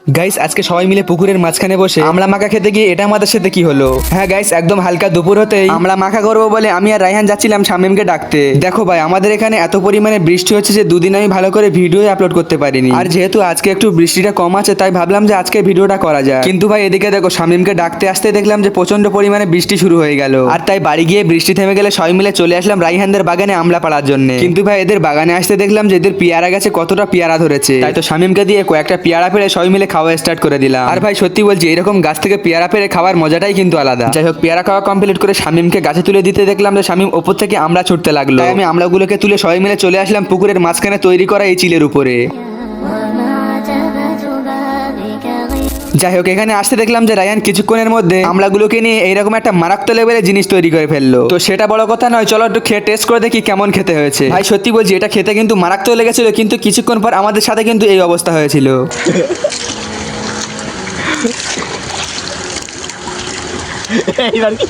Guys আজকে সবাই মিলে পুকুরের মাঝখানে বসে আমলা মাখা খেতে গিয়ে এটা আমাদের সাথে কি হলো। হ্যাঁ গাইস, একদম হালকা দুপুর হতেই আমলা মাখা করবো বলে আমি আর রায়হান যাচ্ছিলাম শামিমকে ডাকতে। দেখো ভাই, আমাদের এখানে এত পরিমাণে বৃষ্টি হচ্ছে যে দুদিন আমি ভালো করে ভিডিও আপলোড করতে পারিনি। আর যেহেতু আজকে একটু বৃষ্টিটা কম আছে তাই ভাবলাম যে আজকে ভিডিওটা করা যায়। কিন্তু ভাই এদিকে দেখো, শামিমকে ডাকতে আসতে দেখলাম যে প্রচন্ড পরিমাণে বৃষ্টি শুরু হয়ে গেল। আর তাই বাড়ি গিয়ে বৃষ্টি থেমে গেলে সবাই মিলে চলে আসলাম রাইহানদের বাগানে আমলা পাড়ার জন্য। কিন্তু ভাই এদের বাগানে আসতে দেখলাম যে এদের পেয়ারা গাছে কতটা পেয়ারা ধরেছে। তাই তো শামিমকে দিয়ে কয়েকটা পেয়ারা পেড়ে সবাই মিলে খাওয়া স্টার্ট করে দিলাম। আর ভাই সত্যি বলছি, এরকম গাছ থেকে পেয়ারা পেড়ে খাওয়ার মজাটাই কিন্তু আলাদা। যাই হোক, পেয়ারা খাওয়া কমপ্লিট করে শামিমকে গাছে তুলে দিতে দেখলাম যে শামিম ওপর থেকে আমড়া ছুটতে লাগলো। তাই আমি আমড়াগুলোকে তুলে সবাই মিলে চলে আসলাম পুকুরের মাঝখানে তৈরি করা এই চিলের উপরে। যাই হোক, এখানে আসতে দেখলাম যে রায়ান কিছুক্ষণের মধ্যে আমলাগুলোকে নিয়ে এইরকম একটা মারাত্মক লেভেলের জিনিস তৈরি করে ফেললো। তো সেটা বড় কথা নয়, চলো একটু খেয়ে টেস্ট করে দেখি কেমন খেতে হয়েছে। ভাই সত্যি বলছি, এটা খেতে কিন্তু মারাত্মক লেগেছিল, কিন্তু কিছুক্ষণ পর আমাদের সাথে কিন্তু এই অবস্থা হয়েছিল। এইবার কি